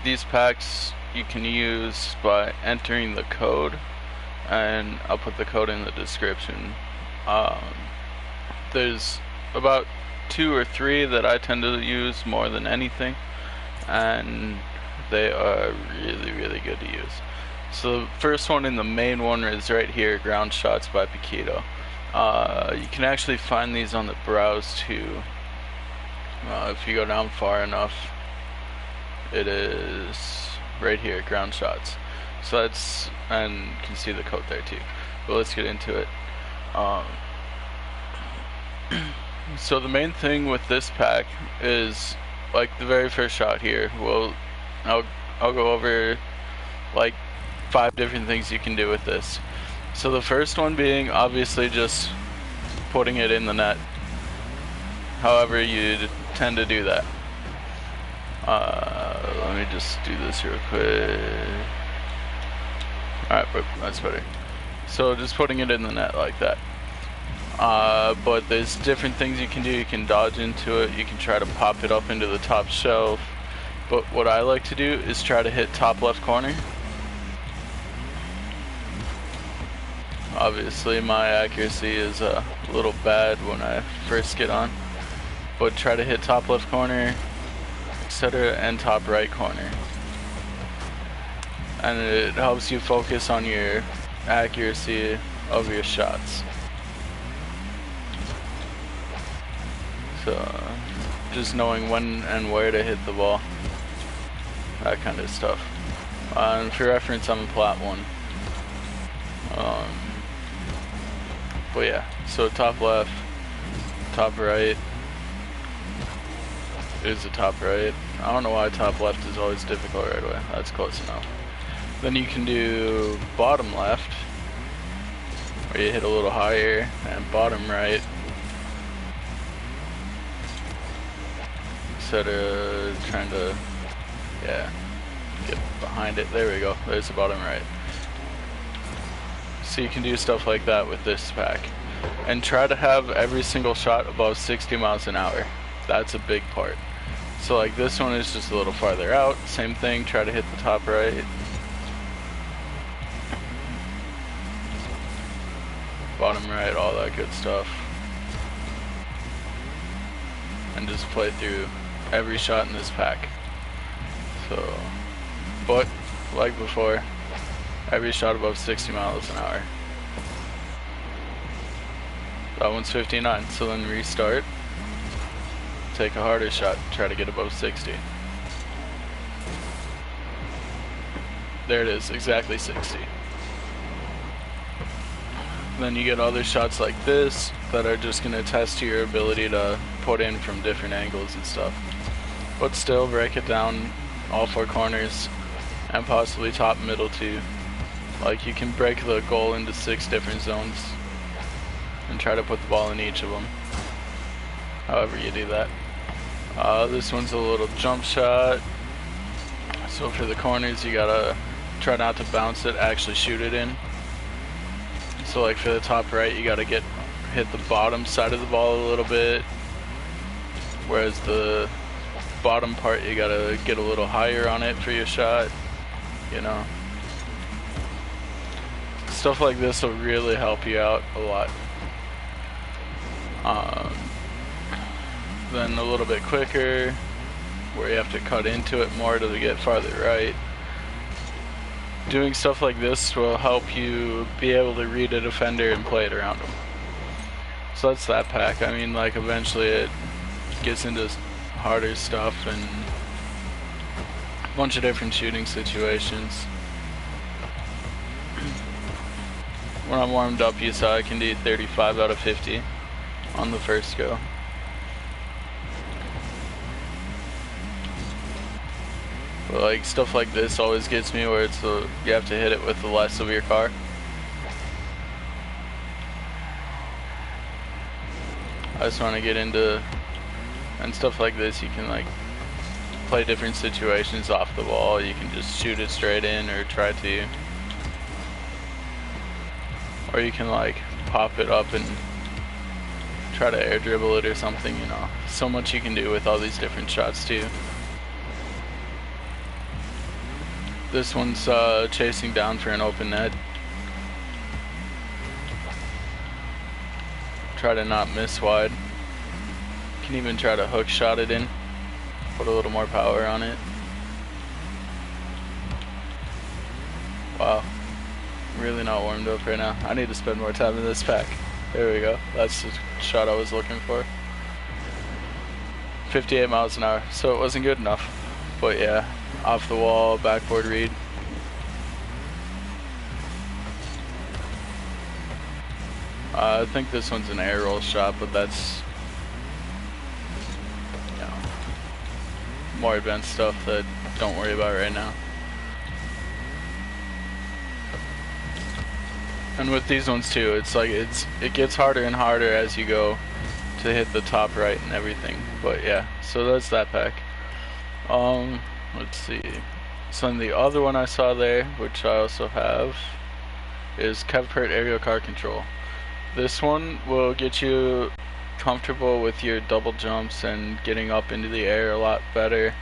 these packs you can use by entering the code, and I'll put the code in the description. There's about 2 or 3 that I tend to use more than anything, and they are really good to use. So the first one and the main one is right here, Ground Shots by Poquito. You can actually find these on the browse too. If you go down far enough, it is right here, Ground Shots. So that's, and you can see the code there too. But let's get into it. So the main thing with this pack is, like the very first shot here, I'll go over like 5 different things you can do with this. So the first one being obviously just putting it in the net, however you tend to do that. Let me just do this real quick. Alright, that's better. So just putting it in the net like that. But there's different things you can do. You can dodge into it, you can try to pop it up into the top shelf, but what I like to do is try to hit top left corner. Obviously my accuracy is a little bad when I first get on, but try to hit top left corner, etc., and top right corner, and it helps you focus on your accuracy of your shots. So just knowing when and where to hit the ball, that kind of stuff. And for reference, I'm a plat 1. But yeah, so top left, top right is the top right. I don't know why top left is always difficult right away. That's close enough. Then you can do bottom left, where you hit a little higher, and bottom right, instead of trying to, yeah, get behind it. There we go. There's the bottom right. So you can do stuff like that with this pack, and try to have every single shot above 60 miles an hour. That's a big part. So like this one is just a little farther out. Same thing, try to hit the top right, bottom right, all that good stuff, and just play through every shot in this pack. So, but like before, every shot above 60 miles an hour. That one's 59, so then restart, take a harder shot, try to get above 60. There it is, exactly 60. Then you get other shots like this that are just going to test your ability to put in from different angles and stuff. But still, break it down all 4 corners, and possibly top and middle too. Like you can break the goal into 6 different zones and try to put the ball in each of them, however you do that. This one's a little jump shot. So for the corners, you gotta try not to bounce it, actually shoot it in. So like for the top right, you gotta hit the bottom side of the ball a little bit, whereas the bottom part, you gotta get a little higher on it for your shot, you know. Stuff like this will really help you out a lot. Then a little bit quicker, where you have to cut into it more to get farther right. Doing stuff like this will help you be able to read a defender and play it around them. So that's that pack. I mean, like eventually it gets into harder stuff and a bunch of different shooting situations. When I'm warmed up, you saw I can do 35 out of 50 on the first go. But like stuff like this always gets me, where it's you have to hit it with the less of your car. I just want to get into, and stuff like this, you can like play different situations off the ball. You can just shoot it straight in, or try to, or you can like pop it up and try to air dribble it or something, you know. So much you can do with all these different shots too. This one's chasing down for an open net. Try to not miss wide. Can even try to hook shot it in. Put a little more power on it. Wow. Really not warmed up right now. I need to spend more time in this pack. There we go. That's the shot I was looking for. 58 miles an hour, so it wasn't good enough. But yeah, off the wall, backboard read. I think this one's an air roll shot, but that's, you know, more advanced stuff that don't worry about right now. And with these ones too, it's like it gets harder and harder as you go to hit the top right and everything. But yeah, so that's that pack. Let's see. So then the other one I saw there, which I also have, is Kevpert Aerial Car Control. This one will get you comfortable with your double jumps and getting up into the air a lot better,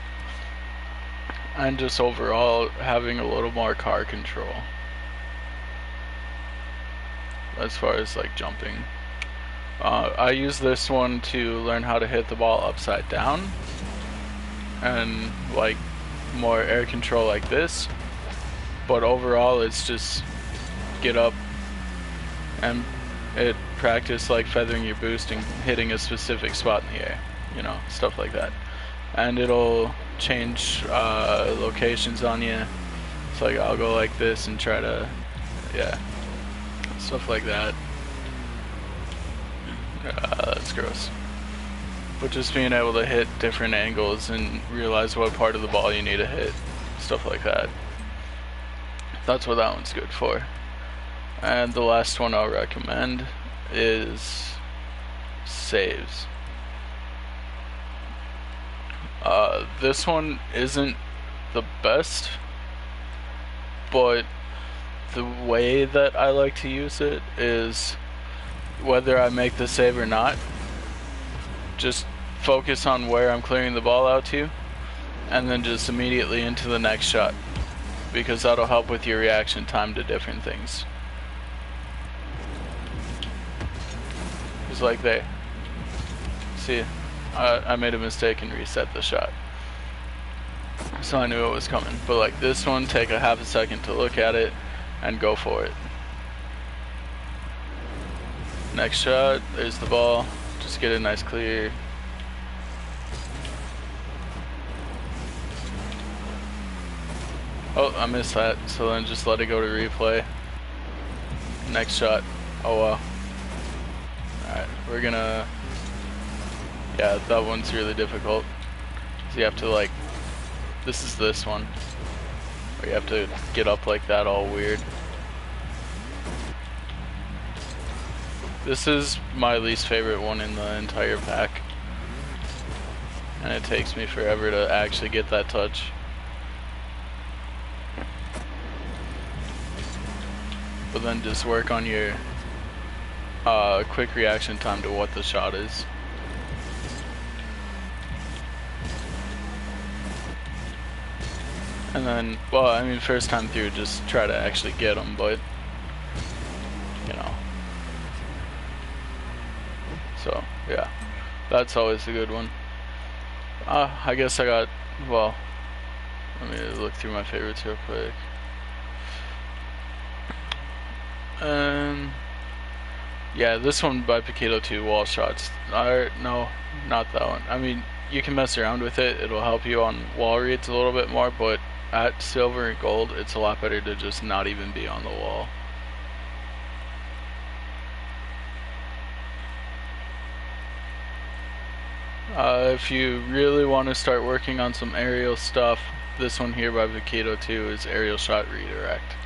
and just overall having a little more car control as far as like jumping. I use this one to learn how to hit the ball upside down and like more air control like this, but overall it's just get up and it practice like feathering your boost and hitting a specific spot in the air, you know, stuff like that. And it'll change locations on you. It's like I'll go like this and try to, yeah, stuff like that. That's gross. But just being able to hit different angles and realize what part of the ball you need to hit, stuff like that. That's what that one's good for. And the last one I'll recommend is saves. This one isn't the best, but the way that I like to use it is whether I make the save or not, just focus on where I'm clearing the ball out to, and then just immediately into the next shot, because that'll help with your reaction time to different things. Just like there. See, I made a mistake and reset the shot, so I knew it was coming. But like this one, take a half a second to look at it and go for it. Next shot, there's the ball. Just get a nice clear. Oh, I missed that, so then just let it go to replay. Next shot. Oh wow. Alright, we're gonna, yeah, that one's really difficult. So you have to like, this one, where you have to get up like that all weird. This is my least favorite one in the entire pack, and it takes me forever to actually get that touch. But then just work on your quick reaction time to what the shot is. And then, well, I mean, first time through, just try to actually get them, but, you know. So, yeah, that's always a good one. I guess I got, well, let me look through my favorites real quick. Yeah, this one by Poquito too, wall shots. No, not that one. I mean, you can mess around with it. It'll help you on wall reads a little bit more, but at silver and gold, it's a lot better to just not even be on the wall. If you really want to start working on some aerial stuff, this one here by Poquito too is aerial shot redirect.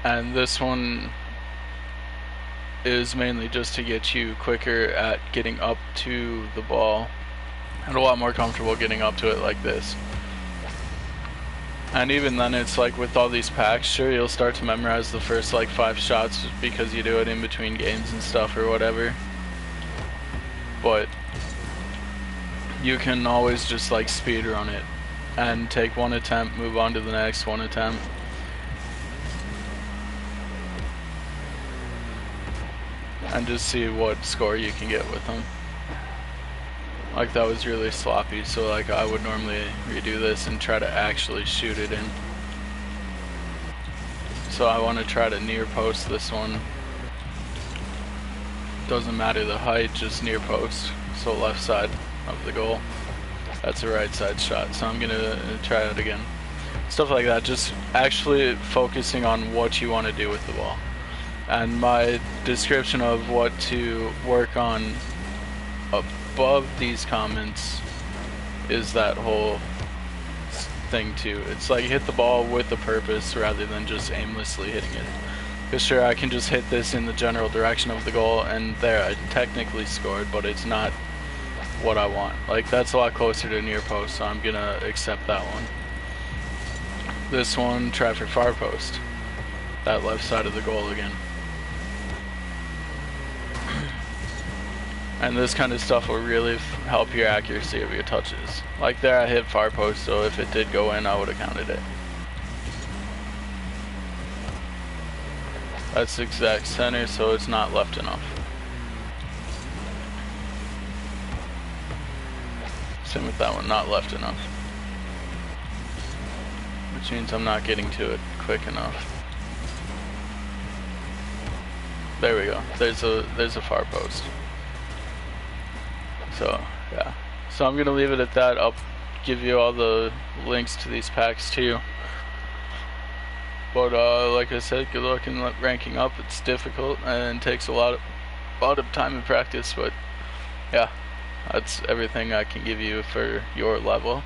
And this one is mainly just to get you quicker at getting up to the ball and a lot more comfortable getting up to it like this. And even then, it's like with all these packs, sure, you'll start to memorize the first like 5 shots because you do it in between games and stuff or whatever, but you can always just like speed run it and take one attempt, move on to the next one attempt. And just see what score you can get with them. Like that was really sloppy, so like I would normally redo this and try to actually shoot it in. So I want to try to near post this one. Doesn't matter the height, just near post. So left side of the goal. That's a right side shot, so I'm gonna try it again. Stuff like that, just actually focusing on what you want to do with the ball. And my description of what to work on above these comments is that whole thing too. It's like hit the ball with a purpose rather than just aimlessly hitting it. Because sure, I can just hit this in the general direction of the goal and there, I technically scored, but it's not what I want. Like that's a lot closer to near post, so I'm gonna accept that one. This one, try for far post. That left side of the goal again. And this kind of stuff will really help your accuracy of your touches. Like there I hit far post, so if it did go in, I would have counted it. That's exact center, so it's not left enough. Same with that one, not left enough. Which means I'm not getting to it quick enough. There we go, there's a far post. So, yeah. So I'm going to leave it at that. I'll give you all the links to these packs too. But like I said, good luck in ranking up. It's difficult and takes a lot of time and practice. But yeah, that's everything I can give you for your level.